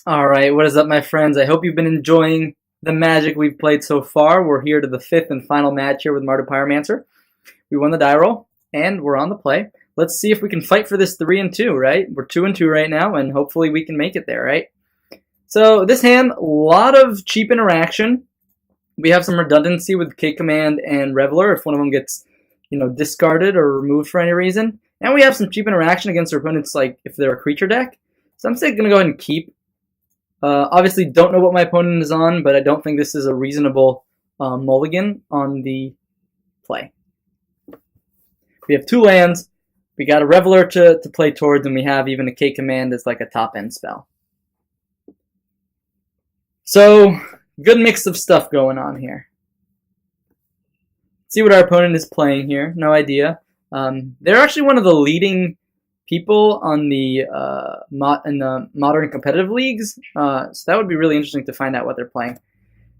Alright, what is up, my friends? I hope you've been enjoying the Magic we've played so far. We're here to the 5th and final match here with Mardu Pyromancer. We won the die roll, and we're on the play. Let's see if we can fight for this 3-2, right? We're 2-2 right now, and hopefully we can make it there, right? So this hand, a lot of cheap interaction. We have some redundancy with K Command and Reveler if one of them gets, discarded or removed for any reason. And we have some cheap interaction against our opponents, like if they're a creature deck. So I'm going to go ahead and keep. Obviously, don't know what my opponent is on, but I don't think this is a reasonable mulligan on the play. We have 2 lands. We got a Reveler to play towards, and we have even a K Command as like a top-end spell. So, good mix of stuff going on here. Let's see what our opponent is playing here. No idea. They're actually one of the leading people on the in the modern competitive leagues, so that would be really interesting to find out what they're playing.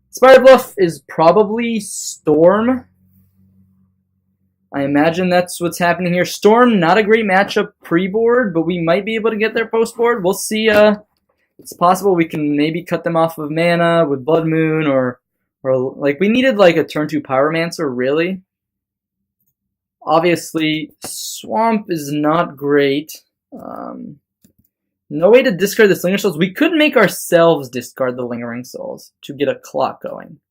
Spire Bluff is probably Storm. I imagine that's what's happening here. Storm, not a great matchup pre-board, but we might be able to get there post-board. We'll see. It's possible we can maybe cut them off of mana with Blood Moon, or like we needed like a turn 2 Pyromancer, really. Obviously, Swamp is not great. No way to discard the Lingering Souls. We could make ourselves discard the Lingering Souls to get a clock going.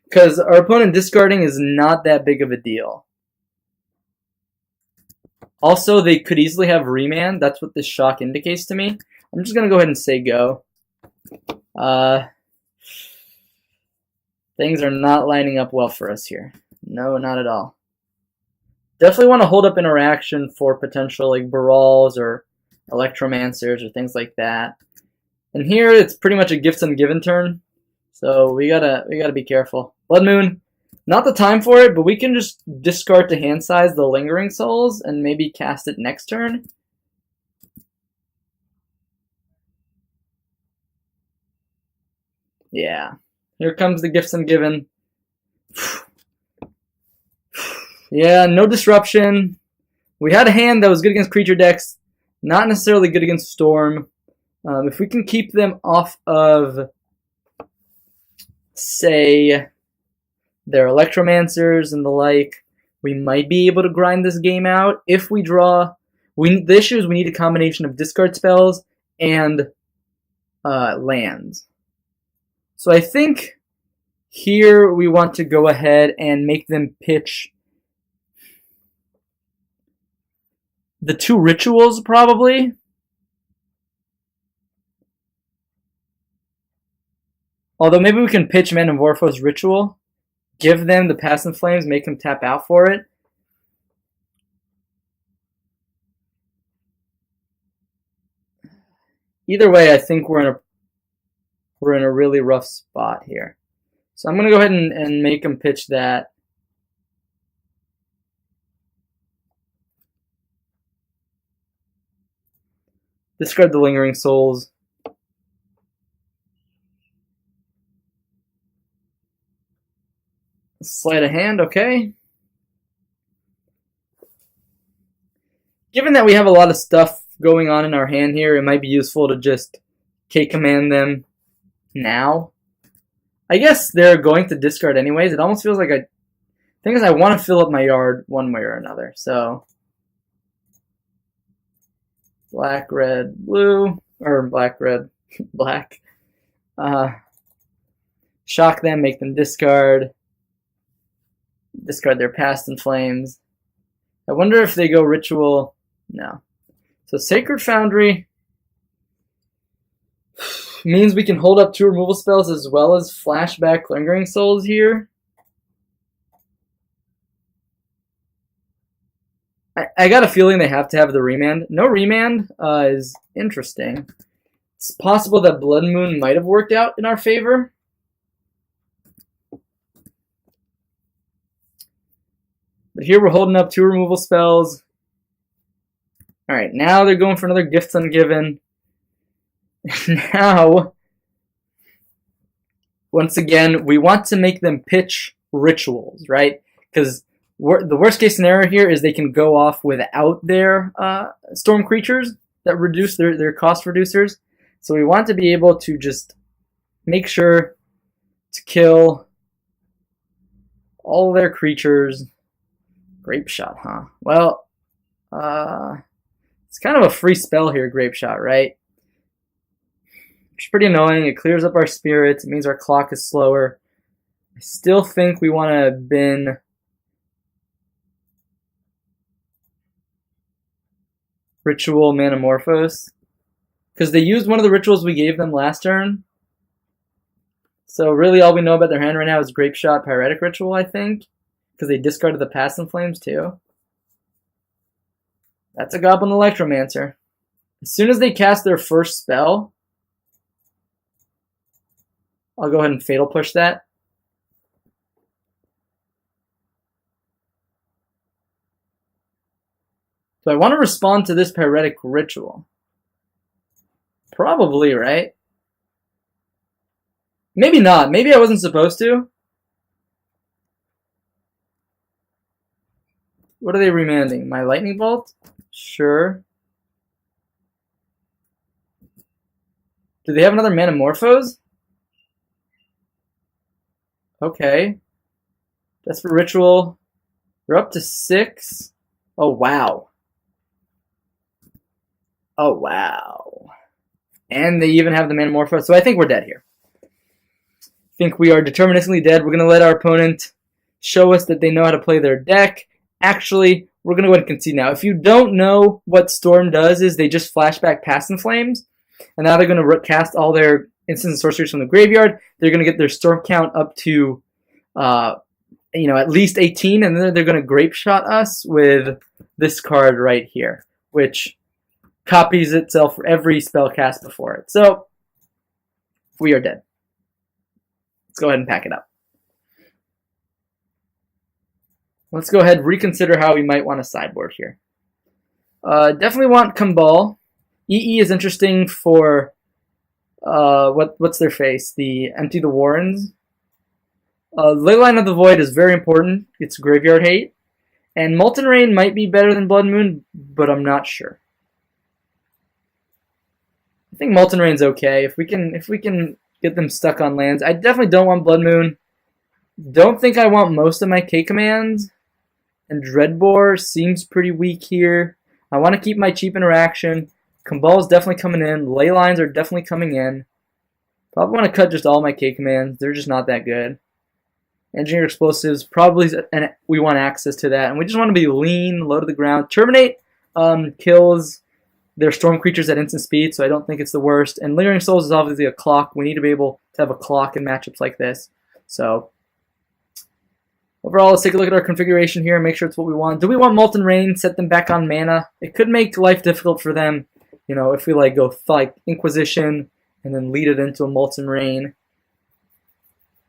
Because our opponent discarding is not that big of a deal. Also, they could easily have Remand. That's what this shock indicates to me. I'm just going to go ahead and say go. Things are not lining up well for us here. No, not at all. Definitely want to hold up interaction for potential like Brawls or Electromancers or things like that. And here it's pretty much a gifts and given turn, so we gotta be careful. Blood Moon, not the time for it, but we can just discard to hand size the Lingering Souls and maybe cast it next turn. Yeah, here comes the gifts and given. Yeah, no disruption. We had a hand that was good against creature decks, not necessarily good against Storm. If we can keep them off of, say, their Electromancers and the like, we might be able to grind this game out. If we draw, the issue is we need a combination of discard spells and lands. So I think here we want to go ahead and make them pitch the 2 rituals, probably. Although maybe we can pitch Manamorphose Ritual, give them the Past in Flames, make them tap out for it. Either way, I think we're in a really rough spot here. So I'm going to go ahead and make them pitch that. Discard the Lingering Souls. Sleight of hand, okay. Given that we have a lot of stuff going on in our hand here, it might be useful to just K-command them now. I guess they're going to discard anyways. It almost feels like thing is I want to fill up my yard one way or another, so black, red, blue, or black, red, black. Shock them, make them discard. Discard their Past in Flames. I wonder if they go Ritual. No. So Sacred Foundry means we can hold up 2 removal spells as well as Flashback Lingering Souls here. I got a feeling they have to have the Remand. No Remand is interesting. It's possible that Blood Moon might have worked out in our favor. But here we're holding up 2 removal spells. Alright, now they're going for another Gifts Ungiven. Now, once again, we want to make them pitch rituals, right? Because the worst case scenario here is they can go off without their storm creatures. that reduce their cost reducers. So we want to be able to just make sure to kill all their creatures. Grape Shot, huh? Well, it's kind of a free spell here, Grape Shot, right? Which is pretty annoying. It clears up our spirits. It means our clock is slower. I still think we want to bin Ritual Manamorphose, because they used one of the rituals we gave them last turn. So really all we know about their hand right now is Grape Shot, Pyretic Ritual, I think, because they discarded the Past in Flames too. That's a Goblin Electromancer. As soon as they cast their first spell, I'll go ahead and Fatal Push that. Do I want to respond to this Pyretic Ritual? Probably, right? Maybe not. Maybe I wasn't supposed to. What are they remanding? My Lightning Bolt? Sure. Do they have another Manamorphose? Okay. Desperate Ritual. They're up to 6. Oh, wow. Oh, wow. And they even have the Manamorphose. So I think we're dead here. I think we are deterministically dead. We're going to let our opponent show us that they know how to play their deck. Actually, we're going to go ahead and concede now. If you don't know what Storm does, is they just flashback Past in Flames. And now they're going to cast all their instants and sorceries from the graveyard. They're going to get their Storm count up to, at least 18. And then they're going to Grape Shot us with this card right here, which copies itself for every spell cast before it. So, we are dead. Let's go ahead and pack it up. Let's go ahead and reconsider how we might want to sideboard here. Definitely want Kumbal. EE is interesting for what's their face? The Empty the Warrens. Leyline of the Void is very important. It's graveyard hate. And Molten Rain might be better than Blood Moon, but I'm not sure. I think Molten Rain's okay. If we can get them stuck on lands. I definitely don't want Blood Moon. Don't think I want most of my K commands. And Dreadbore seems pretty weak here. I want to keep my cheap interaction. Kumbal is definitely coming in. Ley lines are definitely coming in. Probably want to cut just all my K commands. They're just not that good. Engineer Explosives, probably, and we want access to that. And we just want to be lean, low to the ground. Terminate kills their storm creatures at instant speed, so I don't think it's the worst. And Lingering Souls is obviously a clock. We need to be able to have a clock in matchups like this. So overall, let's take a look at our configuration here and make sure it's what we want. Do we want Molten Rain, set them back on mana? It could make life difficult for them, if we go Inquisition and then lead it into a Molten Rain.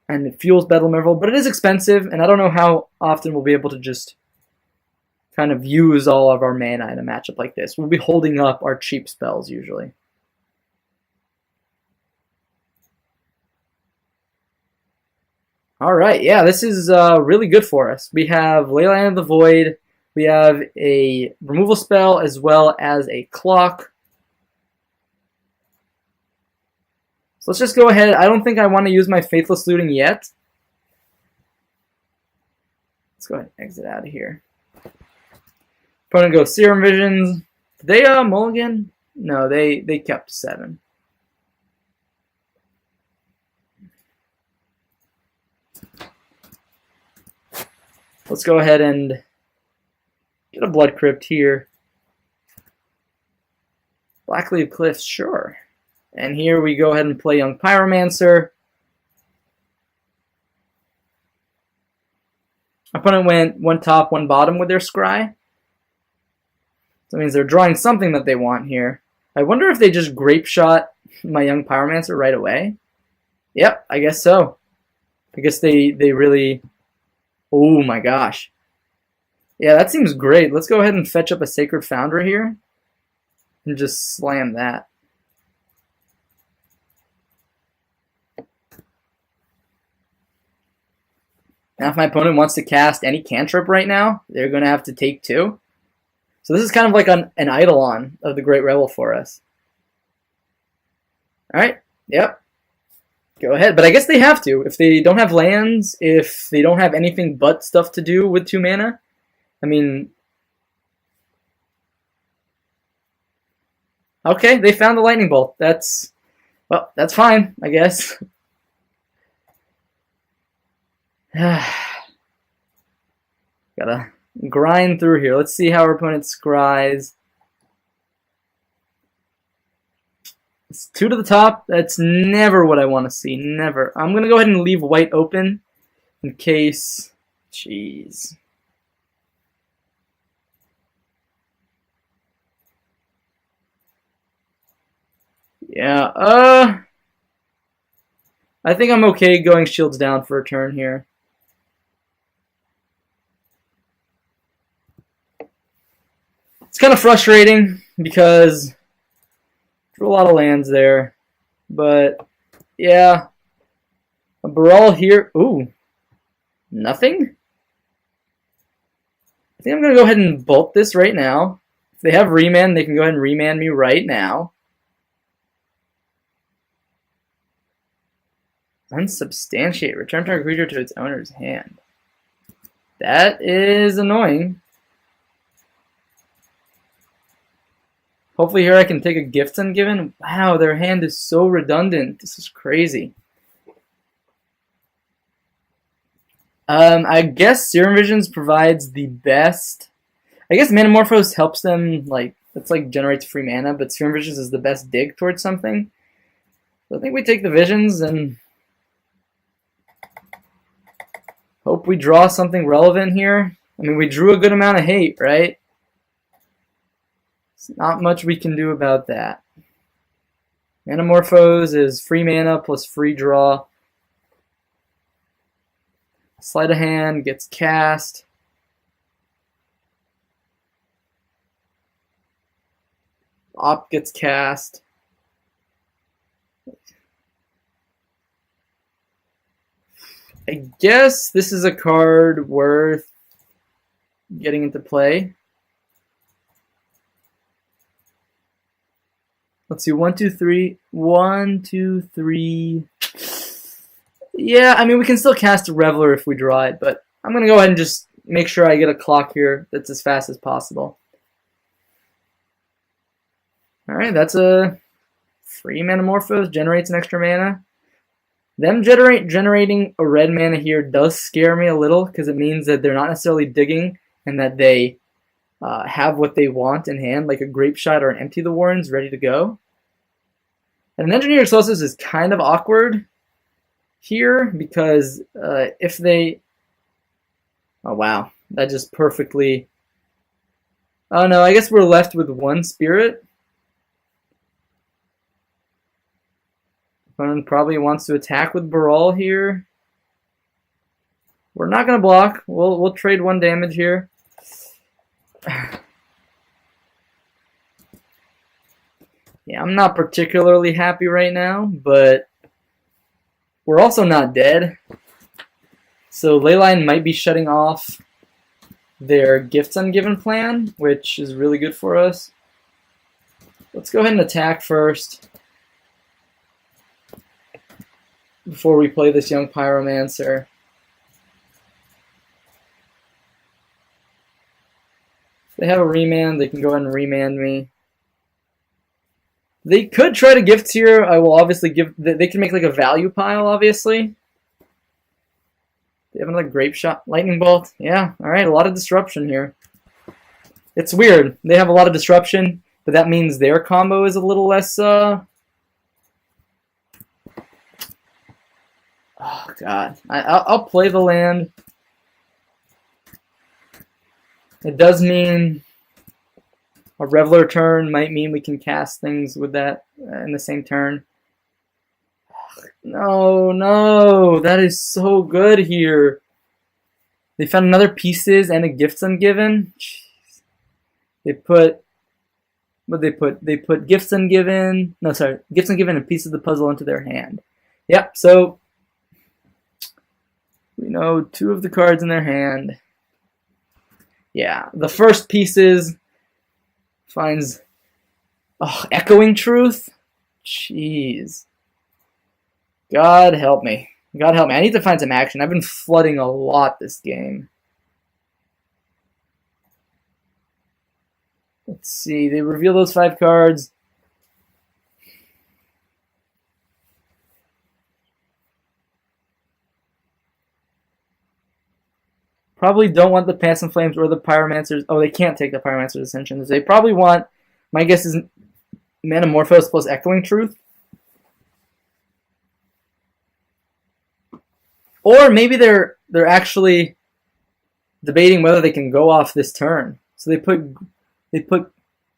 And it fuels Battle Merfolk, but it is expensive, and I don't know how often we'll be able to just kind of use all of our mana in a matchup like this. We'll be holding up our cheap spells usually. Alright, yeah, this is really good for us. We have Leyline of the Void, we have a removal spell as well as a clock. So let's just go ahead. I don't think I want to use my Faithless Looting yet. Let's go ahead and exit out of here. Opponent goes Serum Visions. Did they mulligan? No, they kept 7. Let's go ahead and get a Blood Crypt here. Blackleaf Cliffs, sure. And here we go ahead and play Young Pyromancer. Opponent went one top, one bottom with their Scry. So that means they're drawing something that they want here. I wonder if they just Grape Shot my Young Pyromancer right away. Yep, I guess so. I guess they really... Oh my gosh. Yeah, that seems great. Let's go ahead and fetch up a Sacred Foundry here. And just slam that. Now if my opponent wants to cast any cantrip right now, they're going to have to take 2. So this is kind of like an Eidolon of the Great Rebel for us. Alright, yep. Go ahead. But I guess they have to. If they don't have lands, if they don't have anything but stuff to do with 2 mana, I mean... Okay, they found the lightning bolt. That's... Well, that's fine, I guess. Gotta grind through here. Let's see how our opponent scries. It's 2 to the top. That's never what I want to see. Never. I'm going to go ahead and leave white open in case... Jeez. Yeah, I think I'm okay going shields down for a turn here. It's kind of frustrating because drew a lot of lands there. But, yeah. A Baral here. Ooh. Nothing? I think I'm going to go ahead and bolt this right now. If they have remand, they can go ahead and remand me right now. Unsubstantiate. Return target creature to its owner's hand. That is annoying. Hopefully here I can take a Gifts Ungiven. Wow, their hand is so redundant. This is crazy. I guess Serum Visions provides the best. I guess Manamorphose helps them, like, it's like generates free mana, but Serum Visions is the best dig towards something. So I think we take the Visions and hope we draw something relevant here. I mean, we drew a good amount of hate, right? There's not much we can do about that. Manamorphose is free mana plus free draw. Sleight of Hand gets cast. Op gets cast. I guess this is a card worth getting into play. Let's see, 1, 2, 3. 1, 2, 3. Yeah, I mean, we can still cast a Reveler if we draw it, but I'm going to go ahead and just make sure I get a clock here that's as fast as possible. Alright, that's a free Manamorphose, generates an extra mana. Them generating a red mana here does scare me a little, because it means that they're not necessarily digging, and that they have what they want in hand, like a Grape Shot or an Empty the Warrens ready to go. And an Engineer Explosives is kind of awkward here, because if they... Oh, wow. That just perfectly... Oh, no, I guess we're left with 1 Spirit. Opponent probably wants to attack with Baral here. We're not going to block. We'll trade 1 damage here. Yeah, I'm not particularly happy right now, but we're also not dead. So Leyline might be shutting off their Gifts Ungiven plan, which is really good for us. Let's go ahead and attack first before we play this young Pyromancer. If they have a remand, they can go ahead and remand me. They could try to gift here. I will obviously give... They can make like a value pile, obviously. They have another Grape Shot. Lightning Bolt. Yeah, alright, a lot of disruption here. It's weird. They have a lot of disruption, but that means their combo is a little less... Oh, God. I'll play the land. It does mean a Reveler turn might mean we can cast things with that in the same turn. No, no. That is so good here. They found another Pieces and a Gifts Ungiven. Jeez. They put... What they put? They put Gifts Ungiven... No, sorry. Gifts Ungiven and Piece of the Puzzle into their hand. Yep, so... We know 2 of the cards in their hand. Yeah, the first Pieces Finds Echoing Truth. Jeez. God help me. God help me. I need to find some action. I've been flooding a lot this game. Let's see. They reveal those 5 cards. Probably don't want the Pants and Flames or the Pyromancers. Oh, they can't take the Pyromancer's Ascension. They probably want, my guess is Manamorphose plus Echoing Truth. Or maybe they're actually debating whether they can go off this turn. So they put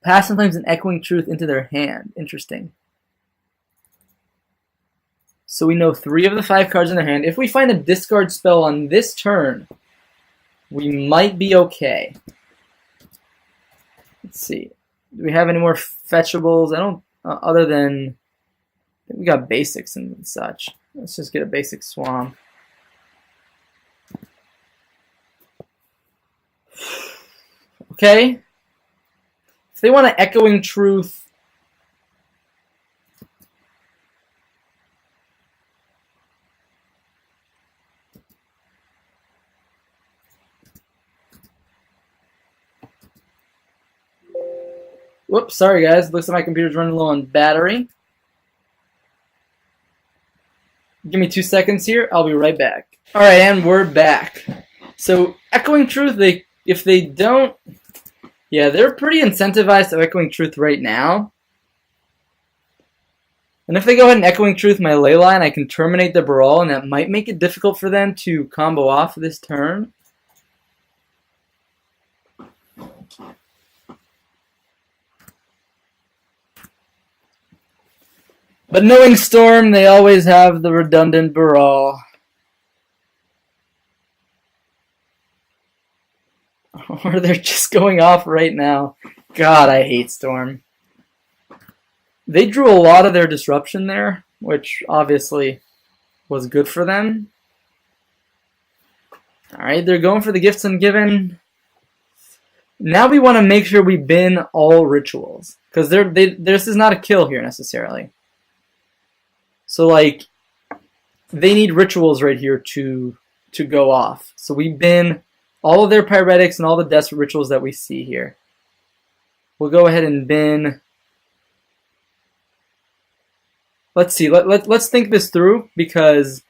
Past and Flames and Echoing Truth into their hand. Interesting. So we know 3 of the 5 cards in their hand. If we find a discard spell on this turn, we might be okay. Let's see. Do we have any more fetchables? I don't, other than, I think we got basics and such. Let's just get a basic Swamp. Okay. If they want an Echoing Truth, whoops, sorry guys. Looks like my computer's running low on battery. Give me 2 seconds here. I'll be right back. Alright, and we're back. So, Echoing Truth, if they don't... Yeah, they're pretty incentivized to Echoing Truth right now. And if they go ahead and Echoing Truth my Leyline, I can terminate the Brawl, and that might make it difficult for them to combo off this turn. But knowing Storm, they always have the redundant Brawl. Or they're just going off right now. God, I hate Storm. They drew a lot of their disruption there, which obviously was good for them. Alright, they're going for the Gifts Ungiven. Now we want to make sure we bin all rituals. Because this is not a kill here necessarily. So, like, they need rituals right here to go off. So we bin all of their Pyretics and all the Desperate Rituals that we see here. We'll go ahead and bin. Let's see. Let's think this through, because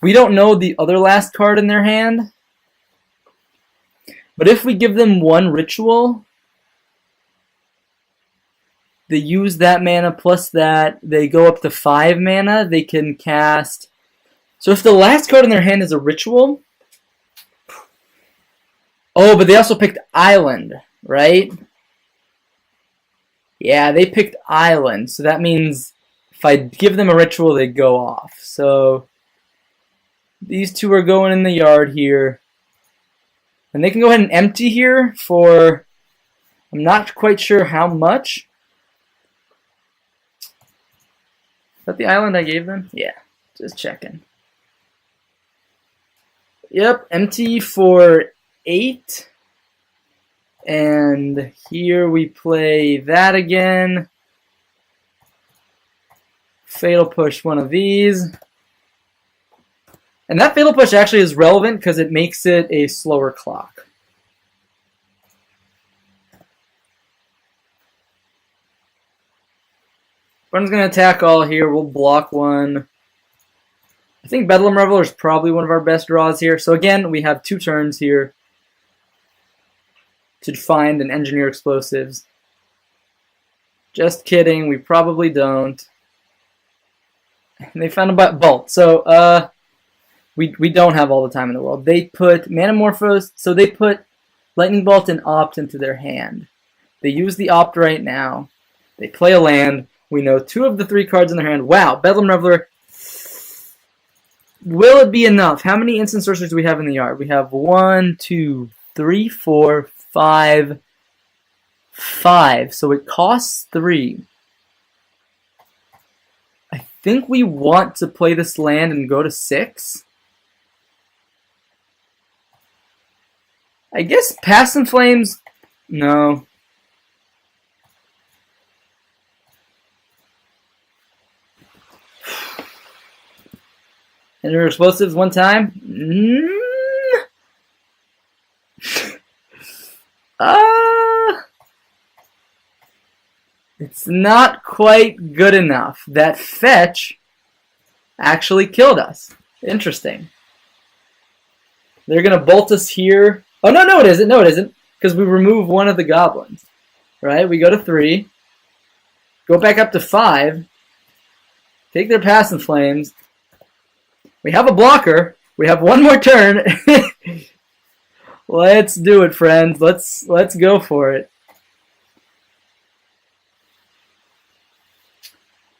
we don't know the other last card in their hand. But if we give them 1 ritual, they use that mana plus that, they go up to 5 mana, they can cast... So if the last card in their hand is a ritual... Oh, but they also picked Island, right? Yeah, they picked Island, so that means if I give them a ritual, they go off. So these 2 are going in the yard here. And they can go ahead and empty here for... I'm not quite sure how much. Is that the island I gave them? Yeah, just checking. Yep, empty for 8. And here we play that again. Fatal Push one of these. And that Fatal Push actually is relevant because it makes it a slower clock. One's going to attack all here. We'll block 1. I think Bedlam Reveler is probably one of our best draws here. So again, we have 2 turns here to find and engineer explosives. Just kidding. We probably don't. And they found a bolt. So we don't have all the time in the world. They put Manamorphose. So they put Lightning Bolt and Opt into their hand. They use the Opt right now. They play a land. We know 2 of the 3 cards in their hand. Wow, Bedlam Reveler. Will it be enough? How many instant sorceries do we have in the yard? We have 1, 2, 3, 4, 5. 5. So it costs 3. I think we want to play this land and go to 6. I guess Past in Flames. No. Engineer explosives one time. It's not quite good enough. That fetch actually killed us. Interesting. They're going to bolt us here. Oh, no, it isn't. No, it isn't. Because we remove one of the goblins. Right? We go to 3. Go back up to 5. Take their Pass and Flames. We have a blocker. We have one more turn. Let's do it, friends. Let's go for it.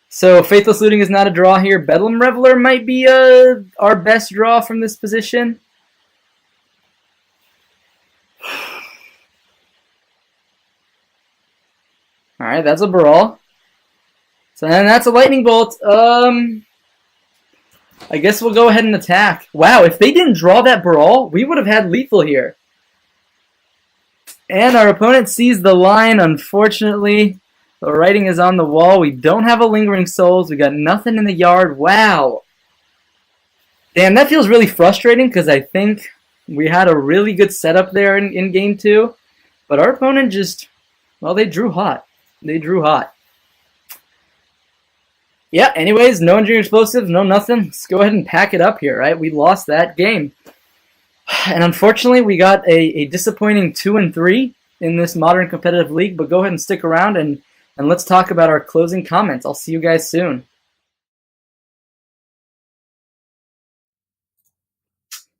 So Faithless Looting is not a draw here. Bedlam Reveler might be our best draw from this position. All right, that's a Brawl. So then that's a Lightning Bolt. I guess we'll go ahead and attack. Wow, if they didn't draw that Brawl, we would have had lethal here. And our opponent sees the line, unfortunately. The writing is on the wall. We don't have a Lingering Souls. We got nothing in the yard. Wow. Damn, that feels really frustrating because I think we had a really good setup there in game 2. But our opponent just, well, they drew hot. They drew hot. Yeah, anyways, no Engineering Explosives, no nothing. Let's go ahead and pack it up here, right? We lost that game. And unfortunately, we got a disappointing 2-3 in this modern competitive league. But go ahead and stick around and let's talk about our closing comments. I'll see you guys soon.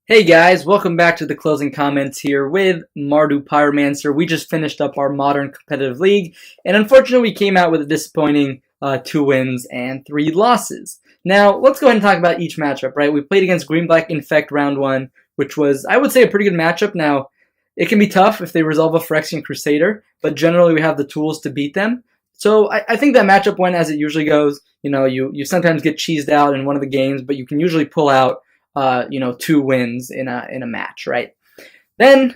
Hey guys, welcome back to the closing comments here with Mardu Pyromancer. We just finished up our modern competitive league, and unfortunately we came out with a disappointing 2 wins and 3 losses. Now, let's go ahead and talk about each matchup, right? We played against Green-Black Infect round 1, which was, I would say, a pretty good matchup. Now, it can be tough if they resolve a Phyrexian Crusader, but generally we have the tools to beat them. So I think that matchup went as it usually goes. You know, you sometimes get cheesed out in one of the games, but you can usually pull out 2 wins in a match, right? Then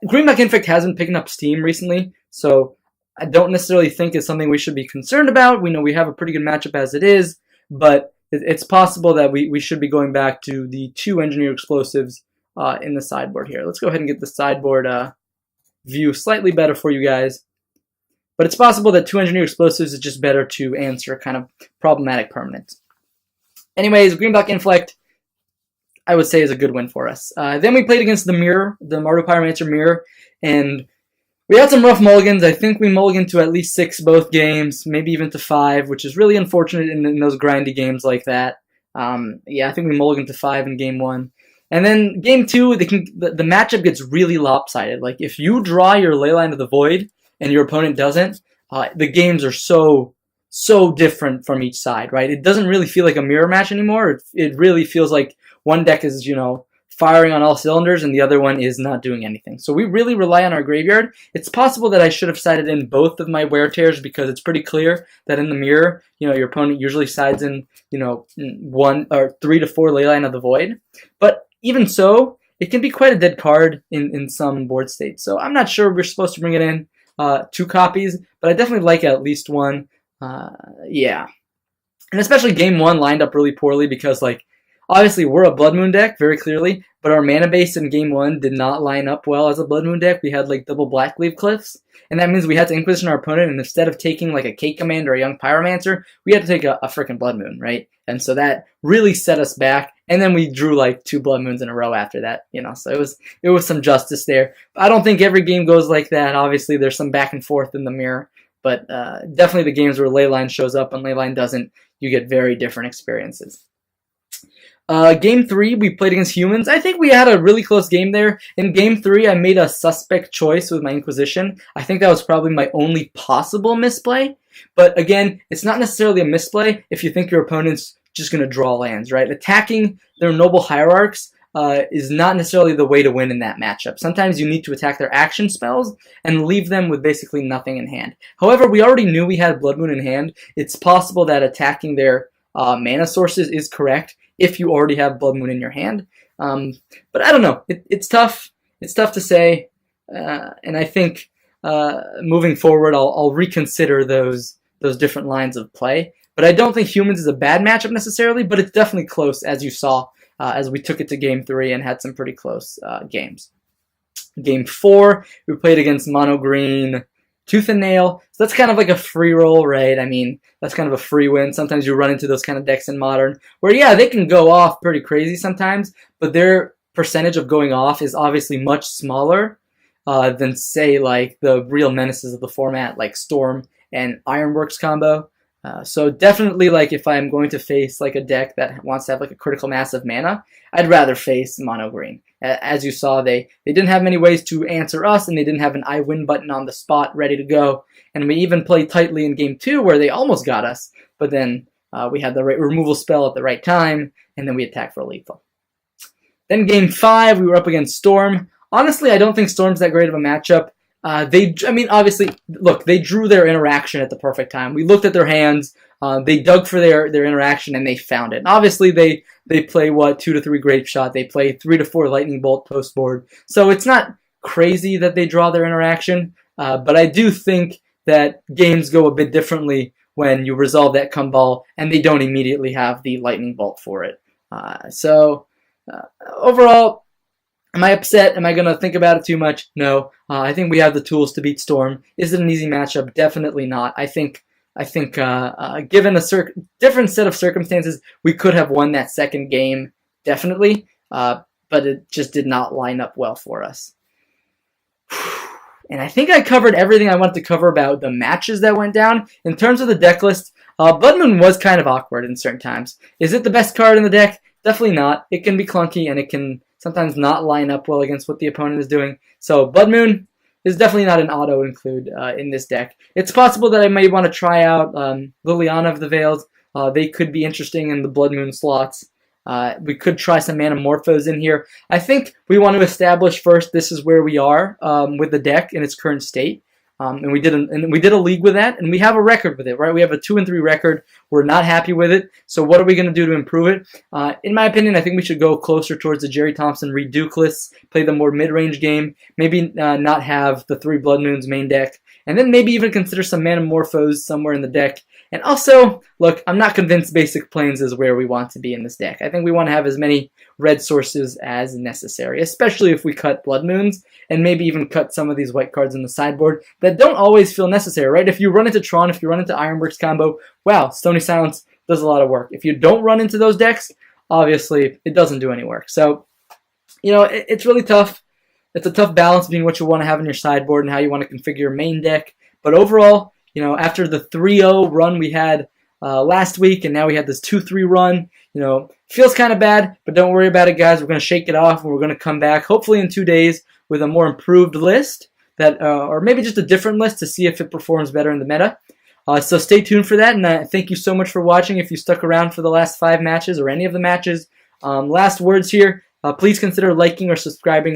Greenback Infect has been picking up steam recently, so I don't necessarily think it's something we should be concerned about. We know we have a pretty good matchup as it is, but it's possible that we should be going back to the 2 Engineer Explosives in the sideboard here. Let's go ahead and get the sideboard view slightly better for you guys. But it's possible that 2 Engineer Explosives is just better to answer kind of problematic permanents. Anyways, Green-Black Inflict, I would say, is a good win for us. Then we played against the Mirror, the Mardu Pyromancer Mirror, and we had some rough mulligans. I think we mulliganed to at least 6 both games, maybe even to 5, which is really unfortunate in those grindy games like that. Yeah, I think we mulliganed to 5 in game 1. And then game 2, the matchup gets really lopsided. Like, if you draw your Leyline of the Void and your opponent doesn't, the games are so different from each side, right? It doesn't really feel like a mirror match anymore. It really feels like one deck is, firing on all cylinders and the other one is not doing anything. So we really rely on our graveyard. It's possible that I should have sided in both of my wear tears because it's pretty clear that in the mirror, your opponent usually sides in, 1 or 3 to 4 Leyline of the Void. But even so, it can be quite a dead card in some board states. So I'm not sure we're supposed to bring it in 2 copies, but I definitely like at least 1. Yeah. And especially game 1 lined up really poorly because, obviously we're a Blood Moon deck, very clearly, but our mana base in game 1 did not line up well as a Blood Moon deck. We had, double Blackleaf Cliffs, and that means we had to Inquisition our opponent, and instead of taking, a Cake Command or a Young Pyromancer, we had to take a freaking Blood Moon, right? And so that really set us back, and then we drew, 2 Blood Moons in a row after that, so it was some justice there. I don't think every game goes like that. Obviously, there's some back and forth in the mirror. But definitely the games where Leyline shows up and Leyline doesn't, you get very different experiences. Game 3, we played against humans. I think we had a really close game there. In game 3, I made a suspect choice with my Inquisition. I think that was probably my only possible misplay. But again, it's not necessarily a misplay if you think your opponent's just going to draw lands, right? Attacking their Noble Hierarchs is not necessarily the way to win in that matchup. Sometimes you need to attack their action spells and leave them with basically nothing in hand. However, we already knew we had Blood Moon in hand. It's possible that attacking their mana sources is correct if you already have Blood Moon in your hand. But I don't know. It's tough. It's tough to say. And I think moving forward, I'll reconsider those different lines of play. But I don't think humans is a bad matchup necessarily, but it's definitely close, as you saw, as we took it to Game 3 and had some pretty close games. Game 4, we played against Mono Green, Tooth and Nail. So that's kind of like a free roll, right? I mean, that's kind of a free win. Sometimes you run into those kind of decks in Modern where, yeah, they can go off pretty crazy sometimes, but their percentage of going off is obviously much smaller than, say, like the real menaces of the format, like Storm and Ironworks combo. So definitely, like, if I'm going to face like a deck that wants to have like a critical mass of mana, I'd rather face Mono Green. As you saw, they didn't have many ways to answer us, and they didn't have an I win button on the spot ready to go. And we even played tightly in Game 2 where they almost got us, but then we had the right removal spell at the right time, and then we attacked for a lethal. Then Game 5, we were up against Storm. Honestly, I don't think Storm's that great of a matchup. Obviously, look, they drew their interaction at the perfect time. We looked at their hands, they dug for their interaction, and they found it. And obviously, they play, 2 to 3 Grape Shot. They play 3 to 4 Lightning Bolt post board. So it's not crazy that they draw their interaction, but I do think that games go a bit differently when you resolve that come ball, and they don't immediately have the Lightning Bolt for it. Overall, am I upset? Am I going to think about it too much? No. I think we have the tools to beat Storm. Is it an easy matchup? Definitely not. I think given a different set of circumstances, we could have won that second game, definitely, but it just did not line up well for us. And I think I covered everything I wanted to cover about the matches that went down. In terms of the deck list, Blood Moon was kind of awkward in certain times. Is it the best card in the deck? Definitely not. It can be clunky, and it can sometimes not line up well against what the opponent is doing. So Blood Moon is definitely not an auto include in this deck. It's possible that I may want to try out Liliana of the Veils. They could be interesting in the Blood Moon slots. We could try some Manamorphos in here. I think we want to establish first this is where we are with the deck in its current state. And we did a league with that, and we have a record with it, right? We have a 2-3 record. We're not happy with it. So what are we going to do to improve it? In my opinion, I think we should go closer towards the Jerry Thompson Reed Dukeless, play the more mid-range game, maybe not have the 3 Blood Moons main deck, and then maybe even consider some Manamorphos somewhere in the deck. And also, look, I'm not convinced Basic Plains is where we want to be in this deck. I think we want to have as many red sources as necessary, especially if we cut Blood Moons, and maybe even cut some of these white cards in the sideboard that don't always feel necessary, right? If you run into Tron, if you run into Ironworks combo, wow, Stony Silence does a lot of work. If you don't run into those decks, obviously, it doesn't do any work. So, it's really tough. It's a tough balance between what you want to have in your sideboard and how you want to configure your main deck. But overall, after the 3-0 run we had last week, and now we had this 2-3 run, feels kind of bad, but don't worry about it, guys. We're going to shake it off, and we're going to come back, hopefully in 2 days, with a more improved list, or maybe just a different list to see if it performs better in the meta. So stay tuned for that, and thank you so much for watching. If you stuck around for the last 5 matches, or any of the matches, last words here. Please consider liking or subscribing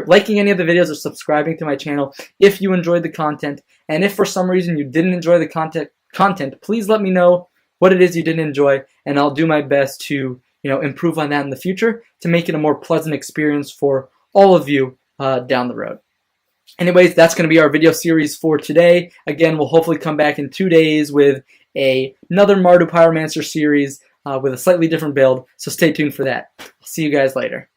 liking any of the videos or subscribing to my channel if you enjoyed the content. And if for some reason you didn't enjoy the content, please let me know what it is you didn't enjoy, and I'll do my best to improve on that in the future to make it a more pleasant experience for all of you down the road. Anyways, that's going to be our video series for today. Again, we'll hopefully come back in 2 days with another Mardu Pyromancer series with a slightly different build, so stay tuned for that. See you guys later.